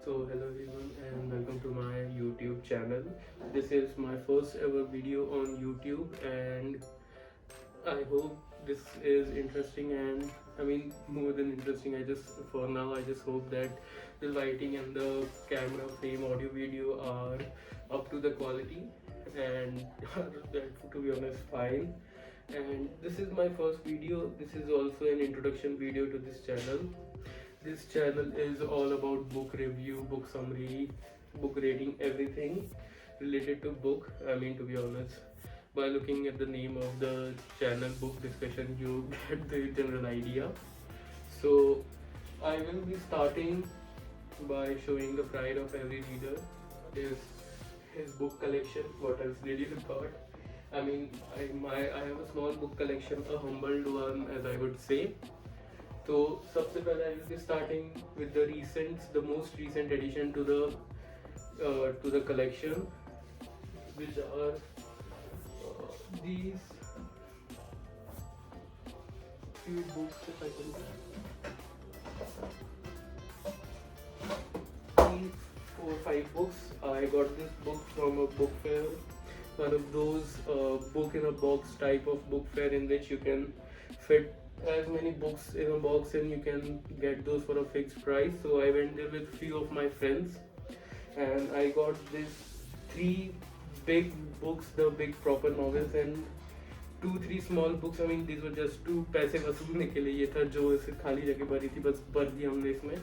So hello everyone and welcome to my YouTube channel. This is my first ever video on YouTube and I hope this is interesting and more than interesting. I just hope that the lighting and the camera frame audio video are up to the quality and that to be honest fine. And this is my first video. This is also an introduction video to this channel. This channel is all about book review, book summary, book rating, everything related to book. To be honest, by looking at the name of the channel, book discussion, you get the general idea. So I will be starting by showing the pride of every reader, his book collection. What else did you thought? I have a small book collection, a humbled one, as I would say. तो सबसे पहले I will be starting with the most recent addition to the collection, which are these few books. If I can, these 4 or 5 books. I got this book from a book fair, one of those book in a box type of book fair in which you can fit as many books in a box and you can get those for a fixed price. So I went there with few of my friends and I got these 3 big books, the big proper novels, and 2-3 small books. These were just 2 पैसे वसूलने के लिए. ये था जो ऐसे खाली जगह भरी थी, बस भर दिया हमने इसमें.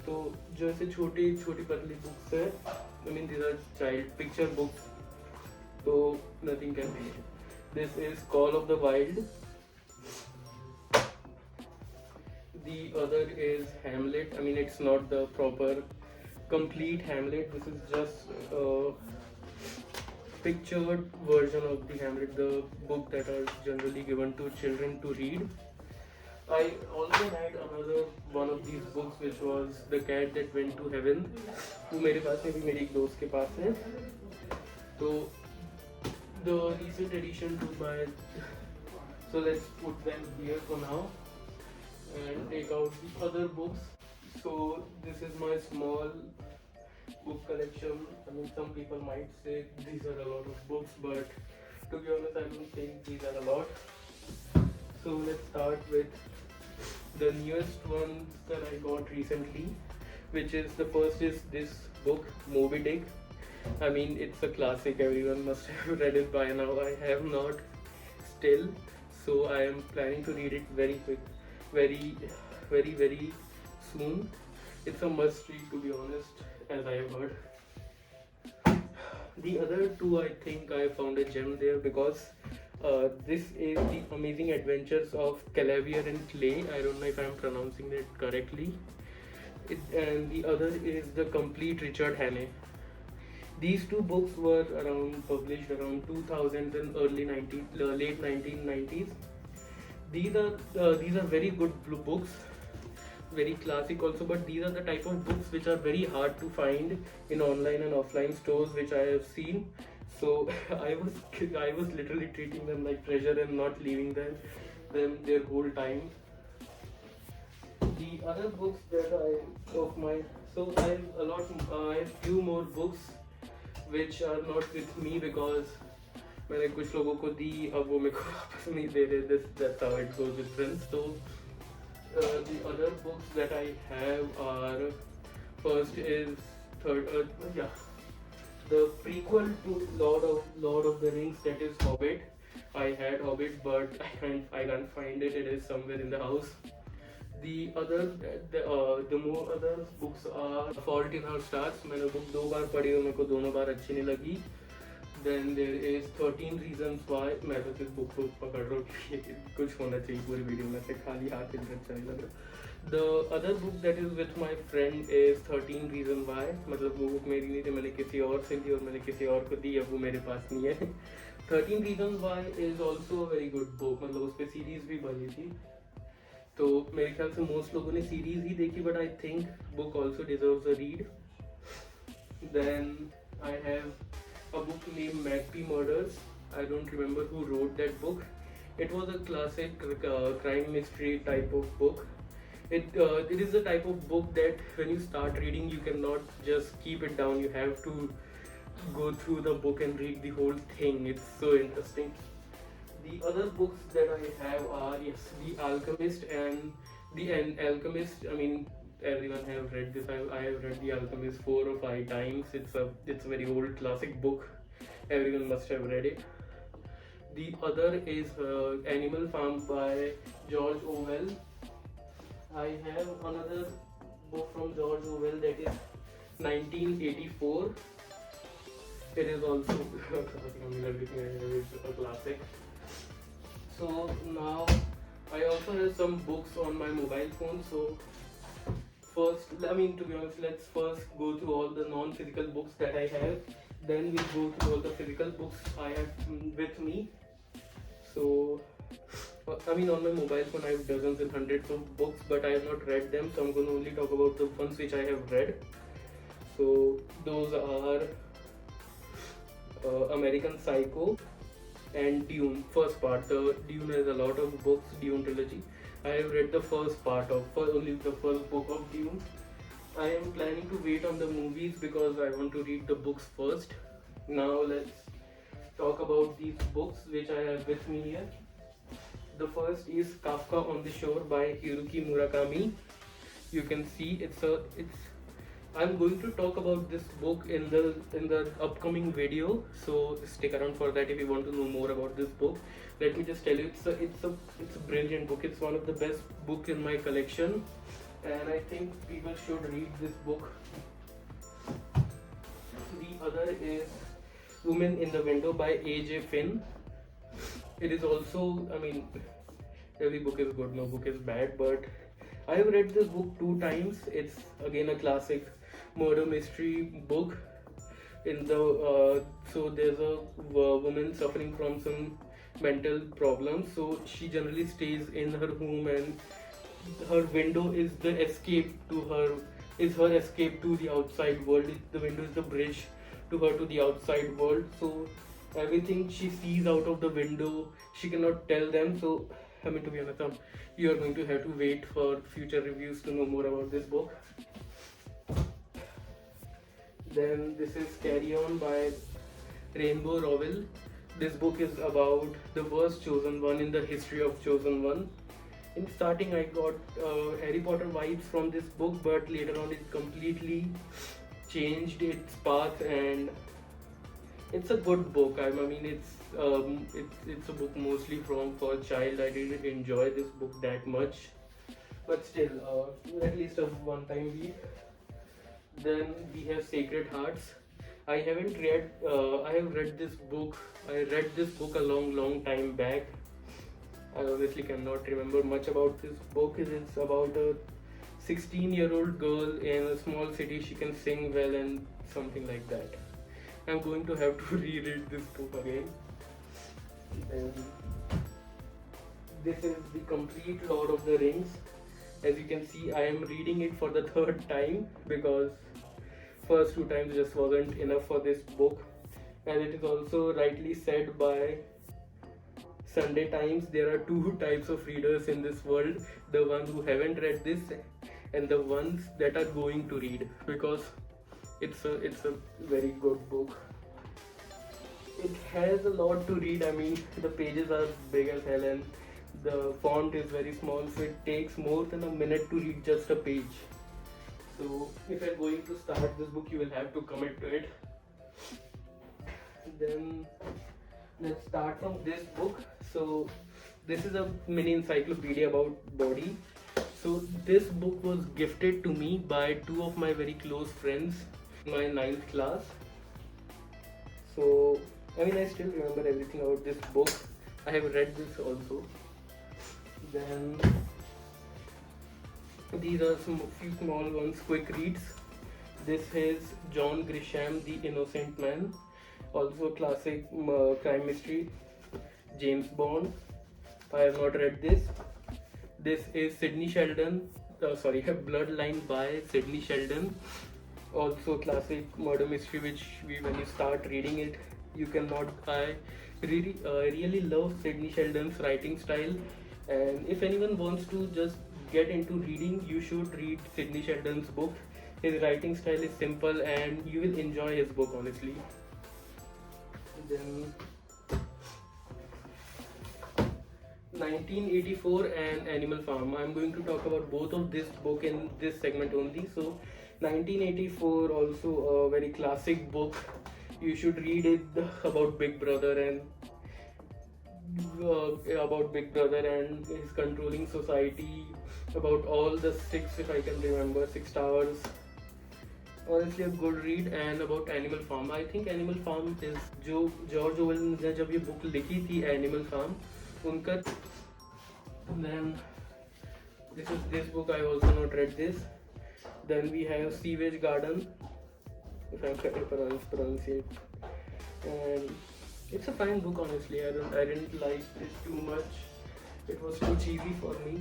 तो जो ऐसे छोटी पतली बुक्स है, these are child picture books, so nothing can be. This is Call of the Wild. The other is Hamlet. It's not the proper complete Hamlet. This is just a pictured version of the Hamlet, the book that are generally given to children to read. I also had another one of these books, which was The Cat That Went to Heaven. वो मेरे पास है, भी मेरी एक दोस्त के पास है. तो the recent addition to my, so let's put them here for now and take out the other books. So this is my small book collection. Some people might say these are a lot of books, but to be honest, I don't think these are a lot. So let's start with the newest ones that I got recently, which is the first is this book, Moby Dick. It's a classic, everyone must have read it by now. I have not still, so I am planning to read it very quick, very soon. It's a must read, to be honest, as I have heard. The other 2, I think I found a gem there, because this is the Amazing Adventures of Kavalier and Clay. I don't know if I am pronouncing that correctly. And the other is the complete Richard Hanny. These 2 books were published around 2000s and late 1990s. These are very good books, very classic also, but these are the type of books which are very hard to find in online and offline stores, which I have seen. So I was literally treating them like treasure and not leaving them their whole time. The other books that I have few more books which are not with me because मैंने कुछ लोगों को दी, अब वो मेरे को वापस नहीं दे रहे. That's how it goes with friends. So the other books that I have are, first is the prequel to Lord of the Rings, that is Hobbit. I had Hobbit, but I can't find it. It is somewhere in the house. The more other books are Fault in Our Stars. मैंने book 2 बार पढ़ी और मेरे को दोनों बार अच्छी नहीं लगी. Then there is 13 Reasons Why. मैं तो सिर्फ बुक को पकड़ रहा हूँ कि कुछ होना चाहिए पूरी वीडियो में, से खाली हाथ इधर अच्छा नहीं लग रहा. The other book that is with my friend is 13 Reasons Why. मतलब वो बुक मेरी नहीं थी, मैंने किसी और से ली और मैंने किसी और को दी, अब वो मेरे पास नहीं है. 13 Reasons Why is also a very good book. मतलब उस पर सीरीज भी बनी थी, तो मेरे ख्याल से मोस्ट लोगों ने सीरीज ही देखी, but I think book also deserves a read. Then I have a book named Magpie Murders. I don't remember who wrote that book. It was a classic crime mystery type of book. It is the type of book that when you start reading, you cannot just keep it down. You have to go through the book and read the whole thing. It's so interesting. The other books that I have are, yes, The Alchemist and Alchemist. I mean, everyone have read this. I have read The Alchemist 4 or 5 times. It's a very old classic book. Everyone must have read it. The other is Animal Farm by George Orwell. I have another book from George Orwell that is 1984. It is also everything I have is a classic. So now I also have some books on my mobile phone. So first, I mean, to be honest, let's first go through all the non-physical books that I have. Then we'll go through all the physical books I have with me. So, I mean, on my mobile phone I have dozens and hundreds of books, but I have not read them, so I'm going to only talk about the ones which I have read. So, those are American Psycho and Dune. First part, the Dune has a lot of books, Dune trilogy. I have read the first part of, only the first book of Dune. I am planning to wait on the movies because I want to read the books first. Now let's talk about these books which I have with me here. The first is Kafka on the Shore by Hiroki Murakami. You can see I'm going to talk about this book in the upcoming video, so stick around for that if you want to know more about this book. Let me just tell you, it's a brilliant book. It's one of the best books in my collection, and I think people should read this book. The other is Woman in the Window by A.J. Finn. It is also, I mean, every book is good, no book is bad, but I have read this book 2 times. It's again a classic murder mystery book. So there's a woman suffering from some mental problems, so she generally stays in her home, and her window is the escape to her escape to the outside world. The window is the bridge to her to the outside world. So everything she sees out of the window, she cannot tell them. So I mean, to be honest, you are going to have to wait for future reviews to know more about this book. Then this is Carry On by Rainbow Rowell. This book is about the worst chosen one in the history of chosen one. In starting, I got Harry Potter vibes from this book, but later on it completely changed its path, and it's a good book. I mean, it's a book mostly for a child. I didn't enjoy this book that much, but still, at least a one-time read. Then we have Sacred Hearts. I haven't read. I have read this book. I read this book a long time back. I obviously cannot remember much about this book. It's about a 16-year-old girl in a small city. She can sing well and something like that. I'm going to have to reread this book again. And this is the complete Lord of the Rings. As you can see, I am reading it for the 3rd time because first 2 times just wasn't enough for this book. And it is also rightly said by Sunday Times, there are 2 types of readers in this world: the ones who haven't read this and the ones that are going to read, because it's a very good book. It has a lot to read. I mean, the pages are big as hell and the font is very small, so it takes more than a minute to read just a page. So if you're going to start this book, you will have to commit to it. Then let's start from this book. So this is a mini encyclopedia about body. So this book was gifted to me by 2 of my very close friends in my 9th class. So I mean, I still remember everything about this book. I have read this also. Then these are few small ones, quick reads. This is John Grisham, The Innocent Man, also a classic crime mystery. James Bond. I have not read this. This is Bloodline by Sidney Sheldon, also classic murder mystery, which when you start reading it, you cannot. I really love Sidney Sheldon's writing style, and if anyone wants to just get into reading, you should read Sidney Sheldon's book. His writing style is simple and you will enjoy his book honestly. Then 1984 and Animal Farm. I'm going to talk about both of this book in this segment only. So 1984, also a very classic book. You should read it about Big Brother and his controlling society, about all the six, if I can remember, six towers. Honestly a good read. And about Animal Farm, I think Animal Farm is जो George oval ने जब ये book लिखी थी Animal Farm उनका. Then this book I also not read this. Then we have Seaweed Garden, if I can pronounce it, and it's a fine book honestly. I didn't like it too much. It was too cheesy for me.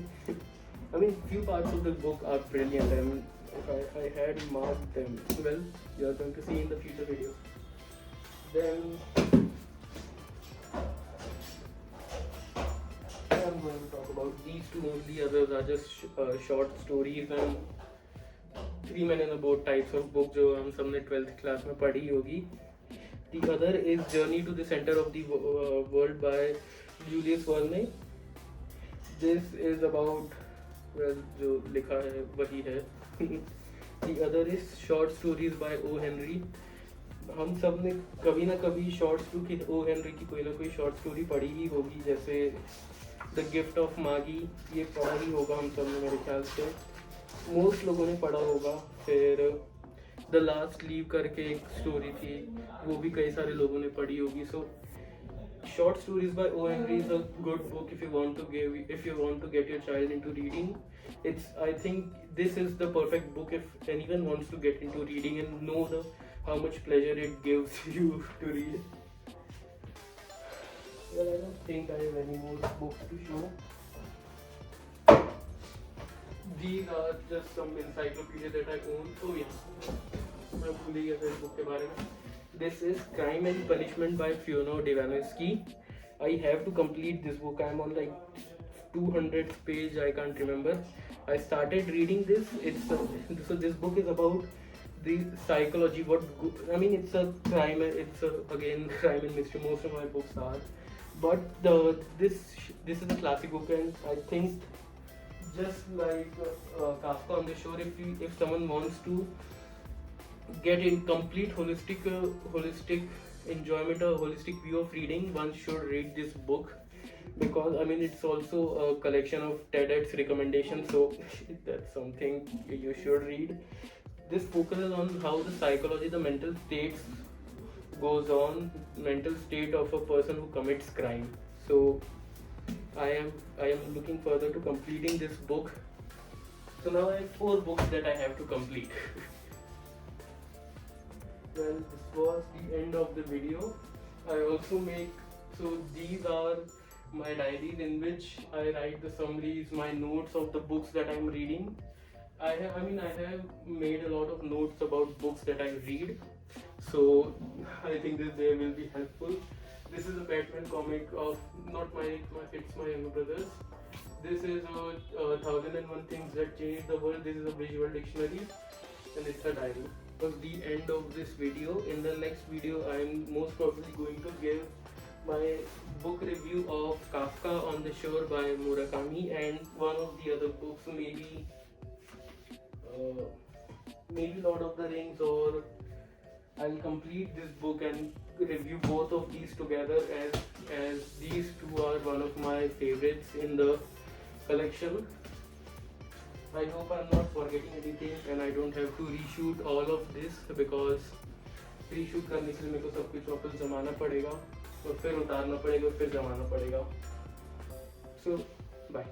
I mean, few parts of the book are brilliant, and if I had marked them, well, you are going to see in the future videos. Then I'm going to talk about these two only. Others are just short stories and 3 Men and a Boat types of book जो हम सबने 12th class में पढ़ी होगी. The other is Journey to the Center of the World by Julius Verne. This is about, well, जो लिखा है वही है. The other is Short Stories by O. Henry. हम सब ने कभी ना कभी शॉर्ट स्टोरी की ओ हेनरी की कोई ना कोई शॉर्ट स्टोरी पढ़ी ही होगी. जैसे द गिफ्ट ऑफ मागी, ये पढ़ा ही होगा हम सब ने मेरे ख्याल से. मोस्ट लोगों ने पढ़ा होगा. फिर द लास्ट लीव करके एक स्टोरी थी, वो भी कई सारे लोगों ने पढ़ी होगी. सो short stories by O. Henry is a good book if you want to get your child into reading. I think this is the perfect book if anyone wants to get into reading and know how much pleasure it gives you to read. Well, I don't think I have any more books to show. These are just some encyclopedia that I own. So yeah, मैं भूल ही गया था इस book के बारे में. This is Crime and Punishment by Fiona Devanoski. I have to complete this book. I'm on like 200th page. I can't remember. I started reading this. So this book is about the psychology. It's a crime. Again crime and mystery. Most of my books are. But this is a classic book, and I think just like Kafka on the Shore, if someone wants to get in complete holistic enjoyment or holistic view of reading, one should read this book, because it's also a collection of TEDx recommendations, so that's something you should read. This focuses on how the psychology, the mental state of a person who commits crime. So I am looking further to completing this book. So now I have 4 books that I have to complete. Well, this was the end of the video. I also these are my diaries in which I write the summaries, my notes of the books that I'm reading. I have made a lot of notes about books that I read, so I think they will be helpful. This is a Batman comic of it's my younger brother's. This is 1001 Things That Changed the World. This is a visual dictionary, and it's a diary. Was the end of this video. In the next video, I am most probably going to give my book review of Kafka on the Shore by Murakami, and one of the other books, maybe Lord of the Rings, or I'll complete this book and review both of these together, as these two are one of my favorites in the collection. I hope I'm not forgetting anything and I don't have to reshoot all of this, because reshoot करने के लिए मेरे को सब कुछ वापस जमाना पड़ेगा और फिर उतारना पड़ेगा और फिर जमाना पड़ेगा. So bye.